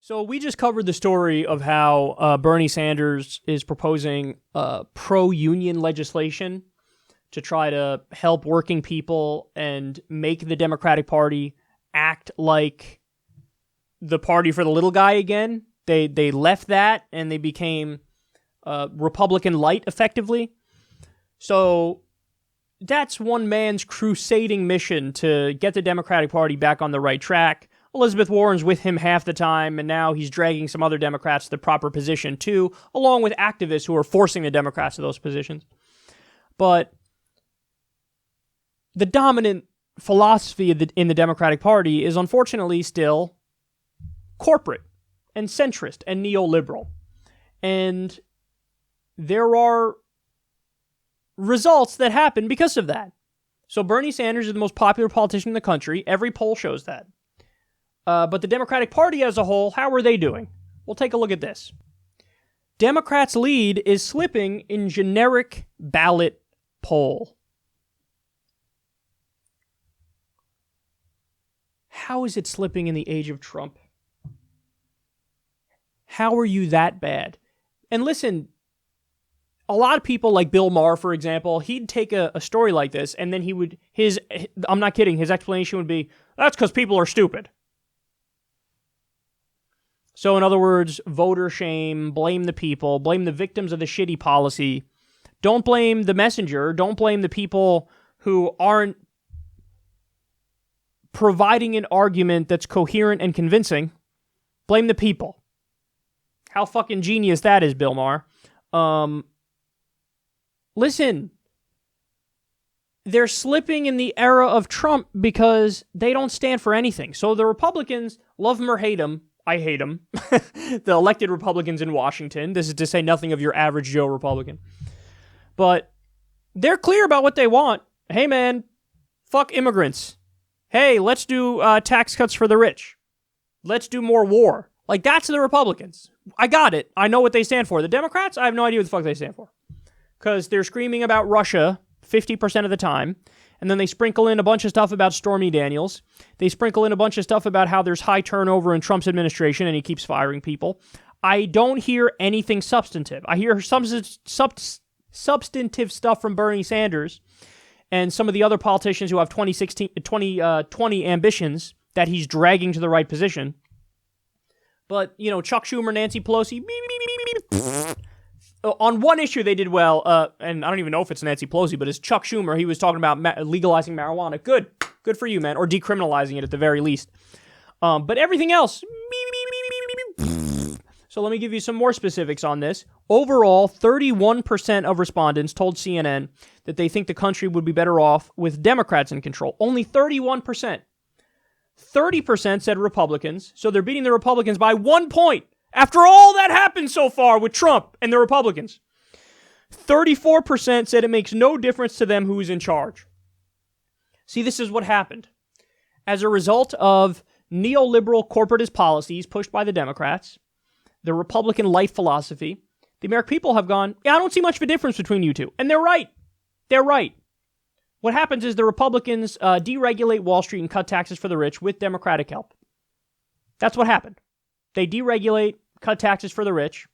So we just covered the story of how Bernie Sanders is proposing pro-union legislation to try to help working people and make the Democratic Party act like the party for the little guy again. They left that and they became Republican light, effectively. So that's one man's crusading mission to get the Democratic Party back on the right track. Elizabeth Warren's with him half the time, and now he's dragging some other Democrats to the proper position too, along with activists who are forcing the Democrats to those positions. But the dominant philosophy in the Democratic Party is unfortunately still corporate and centrist and neoliberal. And there are results that happen because of that. So Bernie Sanders is the most popular politician in the country. Every poll shows that. But the Democratic Party as a whole, how are they doing? We'll take a look at this. Democrats' lead is slipping in generic ballot poll. How is it slipping in the age of Trump? How are you that bad? And listen, a lot of people like Bill Maher, for example, he'd take a story like this and then he would, I'm not kidding, his explanation would be, that's because people are stupid. So in other words, voter shame, blame the people, blame the victims of the shitty policy. Don't blame the messenger. Don't blame the people who aren't providing an argument that's coherent and convincing. Blame the people. How fucking genius that is, Bill Maher. Listen, they're slipping in the era of Trump because they don't stand for anything. So the Republicans, love him or hate him, I hate them. The elected Republicans in Washington. This is to say nothing of your average Joe Republican. But they're clear about what they want. Hey, man, fuck immigrants. Hey, let's do tax cuts for the rich. Let's do more war. Like, that's the Republicans. I got it. I know what they stand for. The Democrats, I have no idea what the fuck they stand for. Because they're screaming about Russia 50% of the time. And then they sprinkle in a bunch of stuff about Stormy Daniels. They sprinkle in a bunch of stuff about how there's high turnover in Trump's administration and he keeps firing people. I don't hear anything substantive. I hear some substantive stuff from Bernie Sanders and some of the other politicians who have 2020 ambitions that he's dragging to the right position. But, you know, Chuck Schumer, Nancy Pelosi, on one issue they did well, and I don't even know if it's Nancy Pelosi, but it's Chuck Schumer. He was talking about legalizing marijuana. Good for you, man, or decriminalizing it at the very least. But everything else, so let me give you some more specifics on this. Overall, 31% of respondents told CNN that they think the country would be better off with Democrats in control. Only 31%. 30% said Republicans, so they're beating the Republicans by 1 point. After all that happened so far with Trump and the Republicans, 34% said it makes no difference to them who's in charge. See, this is what happened. As a result of neoliberal corporatist policies pushed by the Democrats, the Republican life philosophy, the American people have gone, yeah, I don't see much of a difference between you two. And they're right. They're right. What happens is the Republicans deregulate Wall Street and cut taxes for the rich with Democratic help. That's what happened. They deregulate, cut taxes for the rich.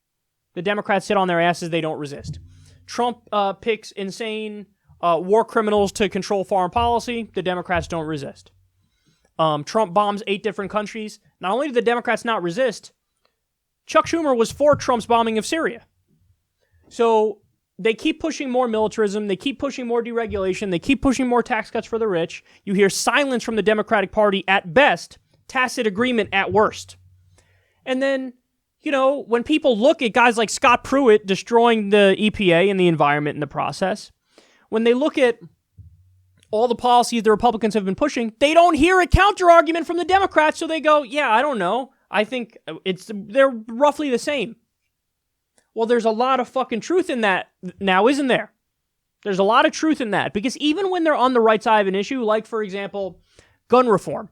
The Democrats sit on their asses. They don't resist. Trump picks insane war criminals to control foreign policy. The Democrats don't resist. Trump bombs 8 different countries. Not only did the Democrats not resist, Chuck Schumer was for Trump's bombing of Syria. So they keep pushing more militarism. They keep pushing more deregulation. They keep pushing more tax cuts for the rich. You hear silence from the Democratic Party at best, tacit agreement at worst. And then, you know, when people look at guys like Scott Pruitt destroying the EPA and the environment in the process, when they look at all the policies the Republicans have been pushing, they don't hear a counter-argument from the Democrats, so they go, yeah, I don't know. I think they're roughly the same. Well, there's a lot of fucking truth in that now, isn't there? There's a lot of truth in that, because even when they're on the right side of an issue, like, for example, gun reform,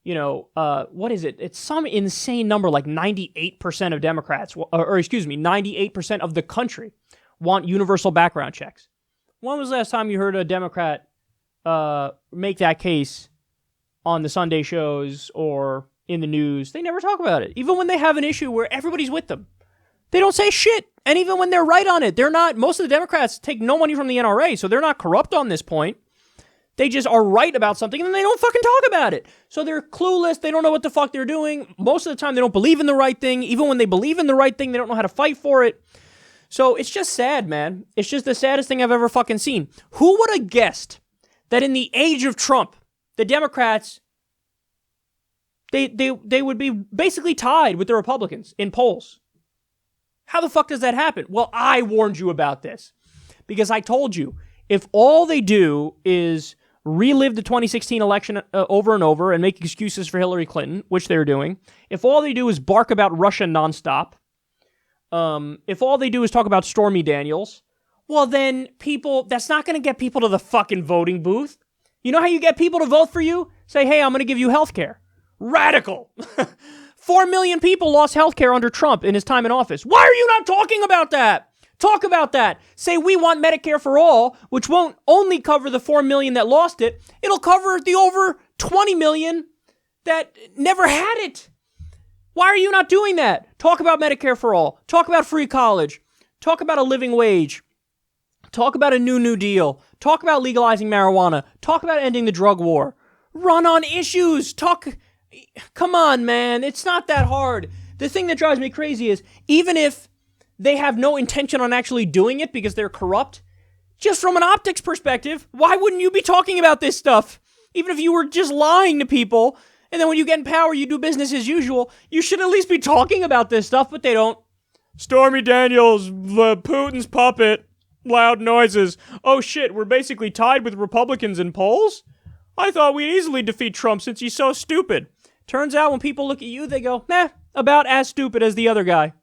you know, what is it? It's some insane number, like 98% of Democrats, or 98% of the country want universal background checks. When was the last time you heard a Democrat make that case on the Sunday shows or in the news. They never talk about it. Even when they have an issue where everybody's with them, they don't say shit. And even when they're right on it, they're not. Most of the Democrats take no money from the NRA, so they're not corrupt on this point. They just are right about something, and then they don't fucking talk about it. So they're clueless. They don't know what the fuck they're doing. Most of the time, they don't believe in the right thing. Even when they believe in the right thing, they don't know how to fight for it. So it's just sad, man. It's just the saddest thing I've ever fucking seen. Who would have guessed that in the age of Trump, the Democrats, they would be basically tied with the Republicans in polls? How the fuck does that happen? Well, I warned you about this because I told you, if all they do is relive the 2016 election over and over and make excuses for Hillary Clinton, which they're doing, if all they do is bark about Russia nonstop, if all they do is talk about Stormy Daniels, well then that's not going to get people to the fucking voting booth. You know how you get people to vote for you? Say, hey, I'm going to give you health care. Radical. 4 million people lost health care under Trump in his time in office. Why are you not talking about that? Talk about that. Say we want Medicare for all, which won't only cover the 4 million that lost it. It'll cover the over 20 million that never had it. Why are you not doing that? Talk about Medicare for all. Talk about free college. Talk about a living wage. Talk about a New Deal. Talk about legalizing marijuana. Talk about ending the drug war. Run on issues. Come on, man. It's not that hard. The thing that drives me crazy is even if they have no intention on actually doing it because they're corrupt, just from an optics perspective, why wouldn't you be talking about this stuff? Even if you were just lying to people, and then when you get in power, you do business as usual, you should at least be talking about this stuff, but they don't. Stormy Daniels, Putin's puppet, loud noises. Oh shit, we're basically tied with Republicans in polls? I thought we'd easily defeat Trump since he's so stupid. Turns out when people look at you, they go, about as stupid as the other guy.